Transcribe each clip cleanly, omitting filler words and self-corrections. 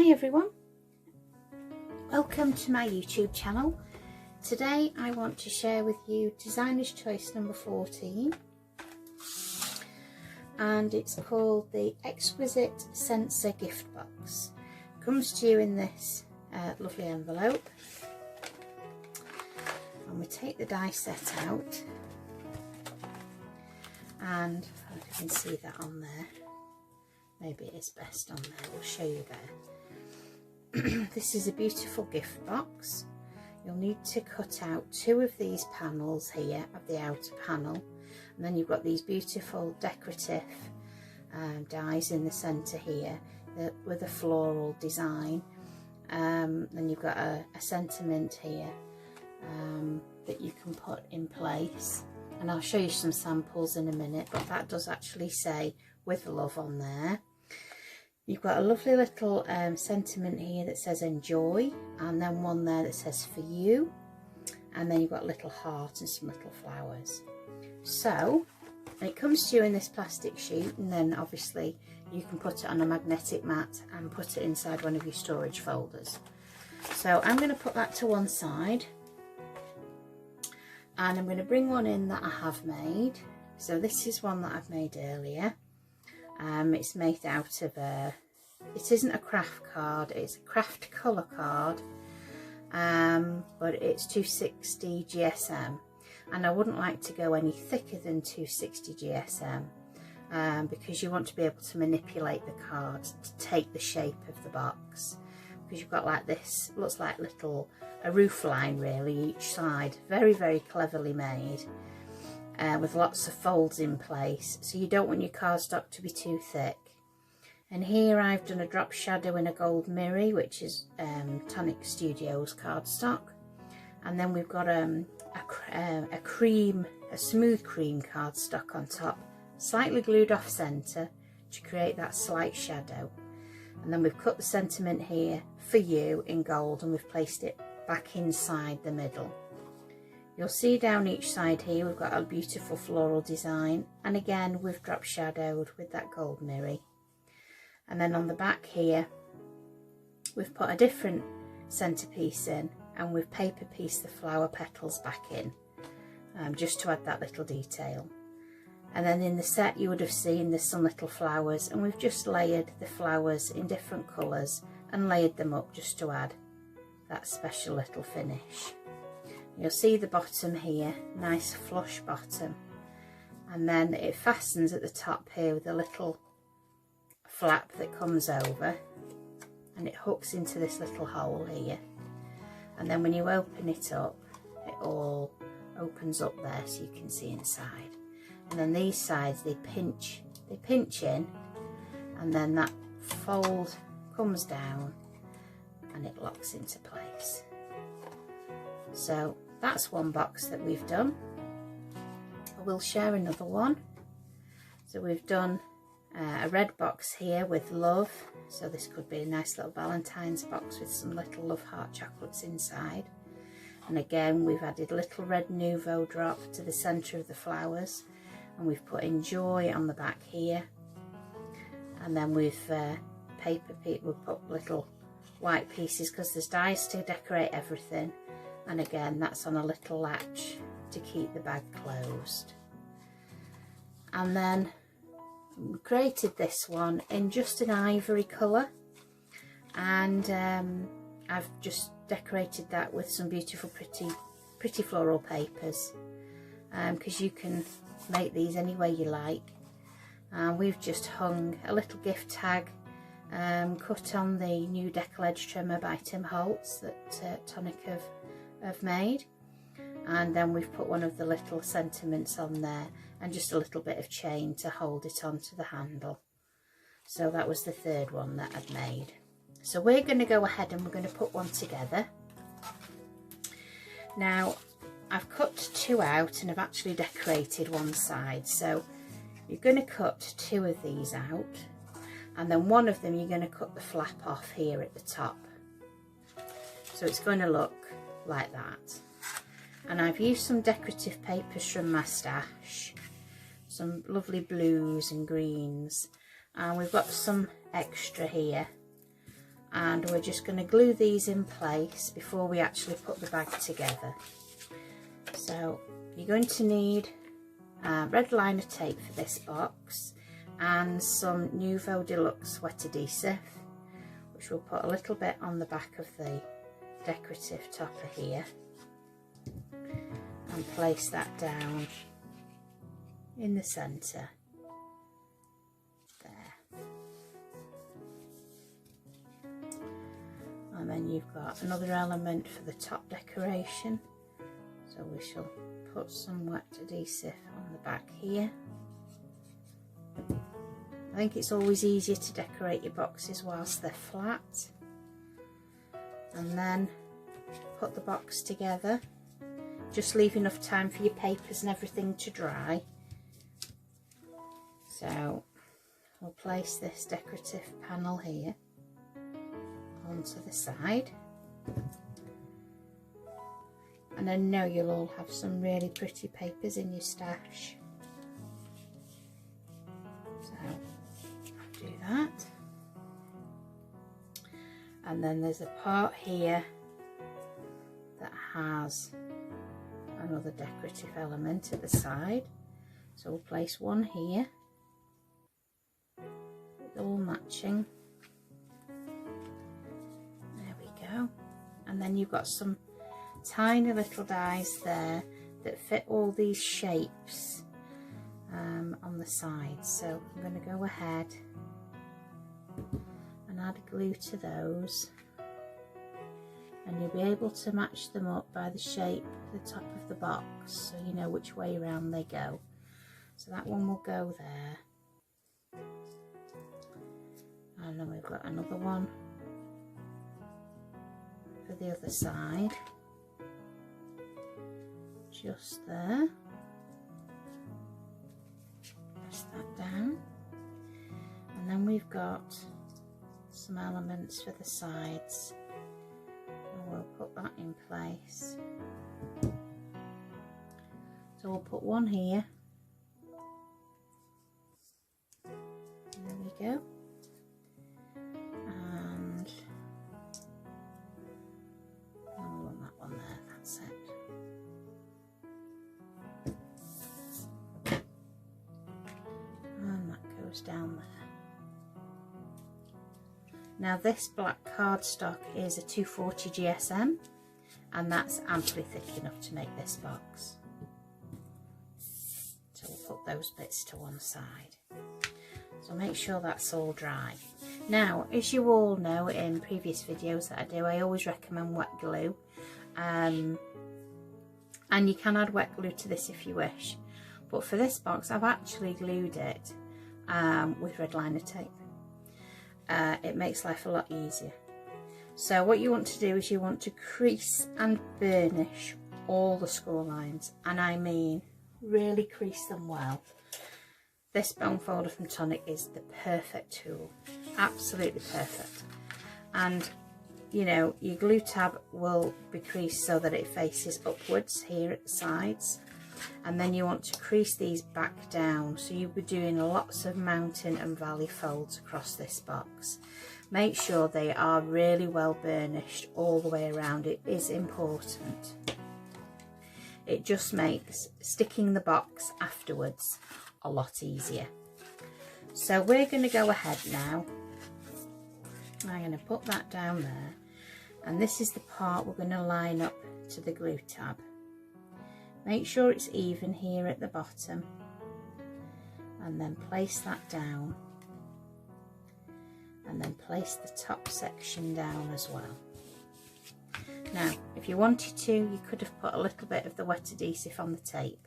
Hi everyone, welcome to my YouTube channel. Today I want to share with you designer's choice number 14, and it's called the Exquisite Censer gift box. It comes to you in this lovely envelope, and we take the die set out, and if you can see that on there, maybe it is best on there, we'll show you there. This is a beautiful gift box. You'll need to cut out 2 of these panels here of the outer panel, and then you've got these beautiful decorative dies in the centre here with a floral design. Then you've got a sentiment here that you can put in place, and I'll show you some samples in a minute, but that does actually say with love on there. You've got a lovely little sentiment here that says enjoy, and then one there that says for you, and then you've got a little heart and some little flowers. So it comes to you in this plastic sheet, and then obviously you can put it on a magnetic mat and put it inside one of your storage folders. So I'm going to put that to one side, and I'm going to bring one in that I have made. So this is one that I've made earlier. It's made out of it isn't a craft card, it's a craft colour card, but it's 260 GSM, and I wouldn't like to go any thicker than 260 GSM because you want to be able to manipulate the card to take the shape of the box, because you've got like this, looks like a roof line really each side, very cleverly made. With lots of folds in place, so you don't want your cardstock to be too thick. And here I've done a drop shadow in a gold mirror, which is Tonic Studios cardstock, and then we've got a smooth cream cardstock on top, slightly glued off centre to create that slight shadow. And then we've cut the sentiment here for you in gold, and we've placed it back inside the middle. You'll see down each side here we've got a beautiful floral design, and again we've drop shadowed with that gold mirror. And then on the back here we've put a different centerpiece in, and we've paper pieced the flower petals back in, just to add that little detail. And then in the set you would have seen there's some little flowers, and we've just layered the flowers in different colours and layered them up just to add that special little finish. You'll see the bottom here, nice flush bottom, and then it fastens at the top here with a little flap that comes over, and it hooks into this little hole here, and then when you open it up it all opens up there so you can see inside. And then these sides they pinch in, and then that fold comes down and it locks into place. So that's one box that we've done. I will share another one. So we've done a red box here with love, so this could be a nice little Valentine's box with some little love heart chocolates inside. And again we've added little red Nouveau drop to the centre of the flowers, and we've put enjoy on the back here, and then we've we've put little white pieces because there's dies to decorate everything. And again that's on a little latch to keep the bag closed. And then we created this one in just an ivory colour, and I've just decorated that with some beautiful pretty floral papers, because you can make these any way you like. And we've just hung a little gift tag cut on the new decal edge trimmer by Tim Holtz that Tonic have made, and then we've put one of the little sentiments on there and just a little bit of chain to hold it onto the handle. So that was the third one that I've made. So we're going to go ahead and we're going to put one together. Now I've cut 2 out and I've actually decorated one side, so you're going to cut 2 of these out, and then one of them you're going to cut the flap off here at the top, so it's going to look like that. And I've used some decorative papers from my stash, some lovely blues and greens, and we've got some extra here and we're just going to glue these in place before we actually put the bag together. So you're going to need red liner tape for this box and some Nuvo Deluxe wet adhesive, which we'll put a little bit on the back of the decorative topper here, and place that down in the centre there. And then you've got another element for the top decoration, so we shall put some wet adhesive on the back here. I think it's always easier to decorate your boxes whilst they're flat, and then put the box together. Just leave enough time for your papers and everything to dry. So we'll place this decorative panel here onto the side, and I know you'll all have some really pretty papers in your stash. So I'll do that. And then there's a part here that has another decorative element at the side, so we'll place one here, all matching. There we go. And then you've got some tiny little dies there that fit all these shapes on the sides. So I'm going to go ahead and add glue to those, and you'll be able to match them up by the shape of the top of the box, so you know which way around they go. So that one will go there, and then we've got another one for the other side, just there. Press that down, and then we've got some elements for the sides, and we'll put that in place. So we'll put one here. There we go. And we want that one there, that's it. And that goes down there. Now this black cardstock is a 240 GSM, and that's amply thick enough to make this box. So we'll put those bits to one side. So make sure that's all dry. Now, as you all know in previous videos that I do, I always recommend wet glue. And you can add wet glue to this if you wish. But for this box, I've actually glued it with red liner tape. It makes life a lot easier. So what you want to do is you want to crease and burnish all the score lines, and I mean really crease them well. This bone folder from Tonic is the perfect tool, absolutely perfect. And you know, your glue tab will be creased so that it faces upwards here at the sides, and then you want to crease these back down, so you'll be doing lots of mountain and valley folds across this box. Make sure they are really well burnished all the way around. It is important. It just makes sticking the box afterwards a lot easier. So we're going to go ahead now. I'm going to put that down there, and this is the part we're going to line up to the glue tab. Make sure it's even here at the bottom, and then place that down, and then place the top section down as well. Now, if you wanted to, you could have put a little bit of the wet adhesive on the tape,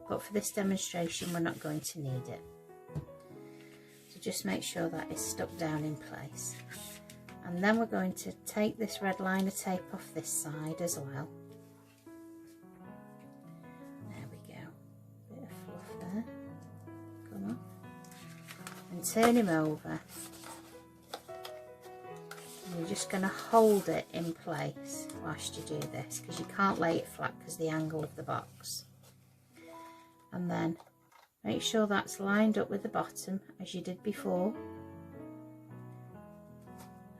but for this demonstration we're not going to need it. So just make sure that is stuck down in place. And then we're going to take this red liner tape off this side as well. There we go. Bit of fluff there. Come on. And turn him over. And you're just going to hold it in place whilst you do this, because you can't lay it flat because of the angle of the box. And then make sure that's lined up with the bottom as you did before.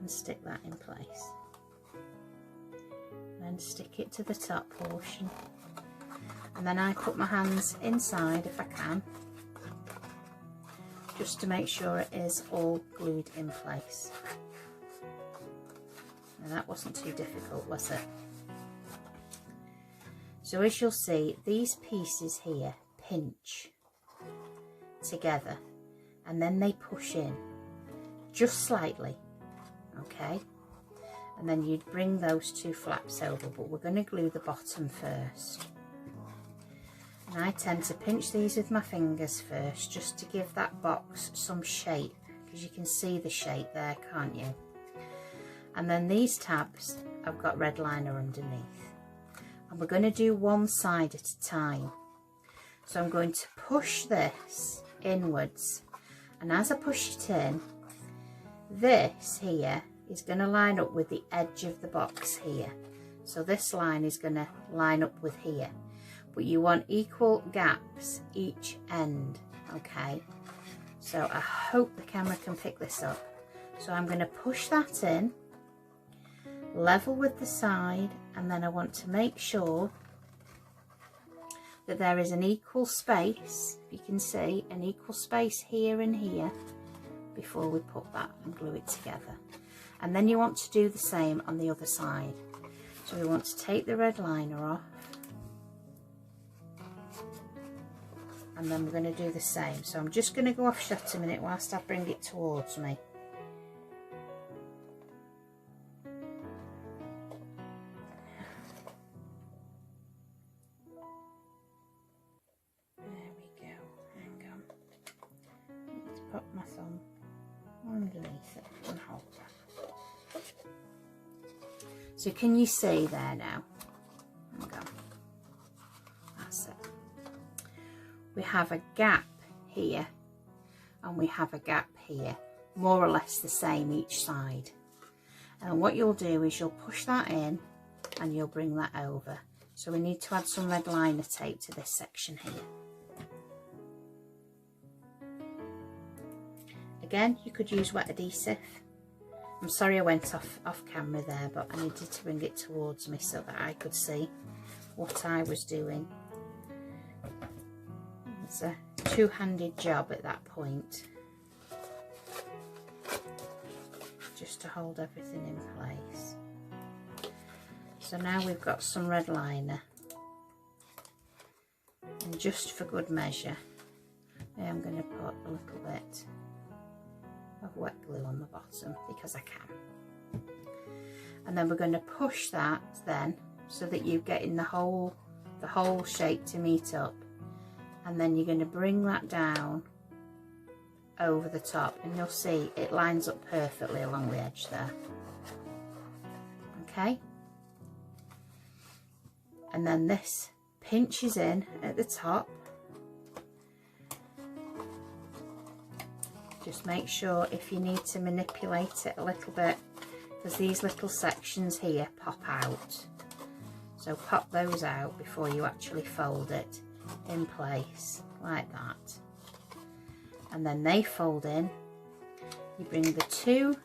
and stick that in place. Then stick it to the top portion, and then I put my hands inside if I can, just to make sure it is all glued in place. And that wasn't too difficult, was it? So as you'll see, these pieces here pinch together and then they push in just slightly, okay? And then you'd bring those two flaps over, but we're going to glue the bottom first. And I tend to pinch these with my fingers first, just to give that box some shape, because you can see the shape there, can't you? And then these tabs, I've got red liner underneath. And we're going to do one side at a time. So I'm going to push this inwards, and as I push it in, this here is going to line up with the edge of the box here. So this line is going to line up with here, but you want equal gaps each end, okay? So I hope the camera can pick this up. So I'm going to push that in, level with the side, and then I want to make sure that there is an equal space, you can see an equal space here and here before we put that and glue it together. And then you want to do the same on the other side. So we want to take the red liner off, and then we're going to do the same. So I'm just going to go off shut a minute whilst I bring it towards me. There we go, hang on. Let's put my thumb underneath it and hold that. So can you see there now? Hang on. That's it. We have a gap here and we have a gap here, more or less the same each side. And what you'll do is you'll push that in and you'll bring that over. So we need to add some red liner tape to this section here. Again, you could use wet adhesive. I'm sorry I went off camera there, but I needed to bring it towards me so that I could see what I was doing. It's a two-handed job at that point, just to hold everything in place. So now we've got some red liner, and just for good measure, I'm going to put a little bit of wet glue on the bottom because I can. And then we're going to push that then so that you're getting the whole shape to meet up. And then you're going to bring that down over the top, and you'll see it lines up perfectly along the edge there. Okay? And then this pinches in at the top. Just make sure if you need to manipulate it a little bit, because these little sections here pop out. So pop those out before you actually fold it in place like that. And then they fold in. You bring the two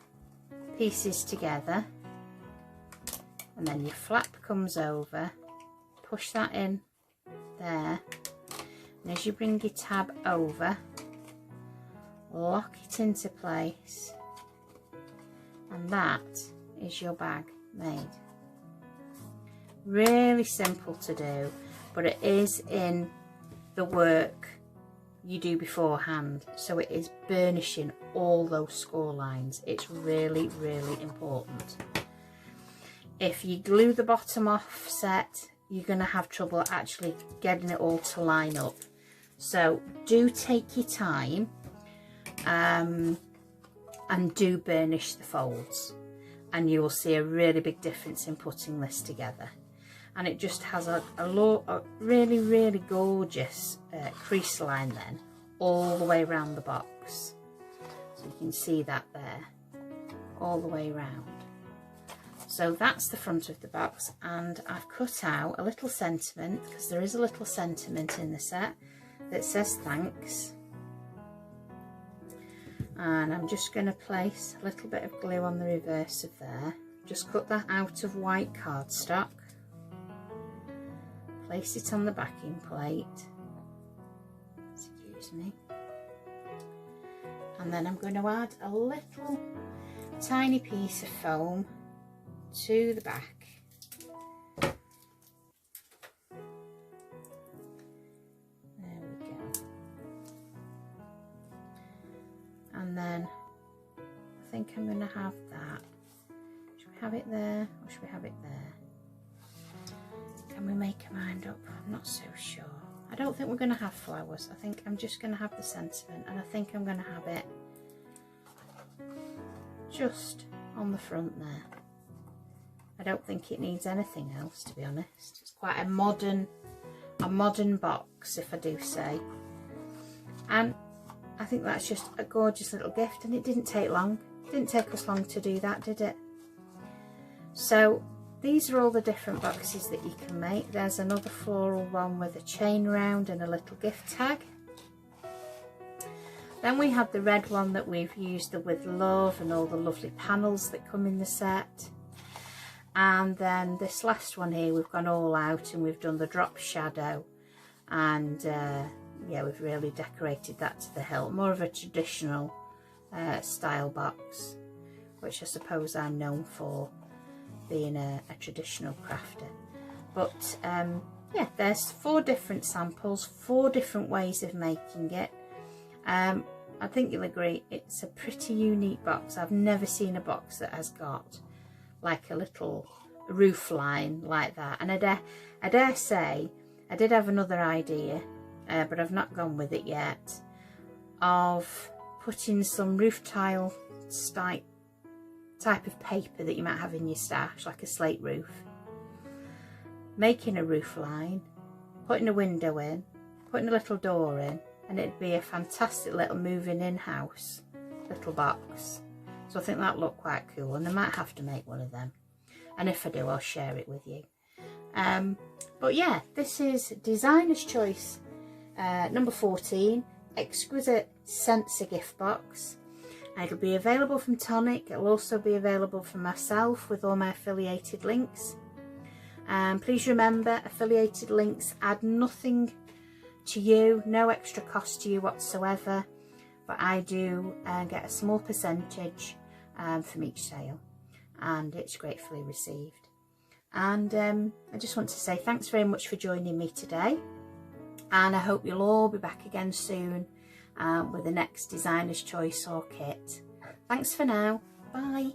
pieces together, and then your flap comes over, push that in there, and as you bring your tab over, lock it into place, and that is your bag made. Really simple to do, but it is in the work you do beforehand, so it is burnishing all those score lines. It's really, really important. If you glue the bottom offset, you're going to have trouble actually getting it all to line up. So do take your time, and do burnish the folds, and you will see a really big difference in putting this together. And it just has a really, really gorgeous crease line then all the way around the box. So you can see that there all the way around. So that's the front of the box, and I've cut out a little sentiment, because there is a little sentiment in the set that says thanks. And I'm just going to place a little bit of glue on the reverse of there. Just cut that out of white cardstock. Place it on the backing plate. Excuse me. And then I'm going to add a little tiny piece of foam to the back. There we go. And then I think I'm going to have that. Should we have it there or should we have it there? Can we make a mind up? I'm not so sure. I don't think we're going to have flowers. I think I'm just going to have the sentiment, and I think I'm going to have it just on the front there. I don't think it needs anything else, to be honest. It's quite a modern box, if I do say. And I think that's just a gorgeous little gift, and it didn't take long. It didn't take us long to do that, did it? So these are all the different boxes that you can make. There's another floral one with a chain round and a little gift tag. Then we have the red one that we've used the with love and all the lovely panels that come in the set. And then this last one here, we've gone all out and we've done the drop shadow. And yeah, we've really decorated that to the hilt. More of a traditional style box, which I suppose I'm known for, being a traditional crafter. But yeah, there's 4 different samples, 4 different ways of making it. I think you'll agree it's a pretty unique box. I've never seen a box that has got like a little roof line like that. And I dare say I did have another idea, but I've not gone with it yet, of putting some roof tile type of paper that you might have in your stash, like a slate roof, making a roof line, putting a window in, putting a little door in, and it'd be a fantastic little moving in house little box. So I think that'd look quite cool, and I might have to make one of them, and if I do, I'll share it with you. But yeah, this is Designer's Choice number 14, Exquisite Censer gift box. It'll be available from Tonic. It'll also be available from myself with all my affiliated links. Please remember, affiliated links add nothing to you, no extra cost to you whatsoever, but I do get a small percentage from each sale, and it's gratefully received. And I just want to say thanks very much for joining me today, and I hope you'll all be back again soon with the next Designer's Choice or kit. Thanks for now. Bye.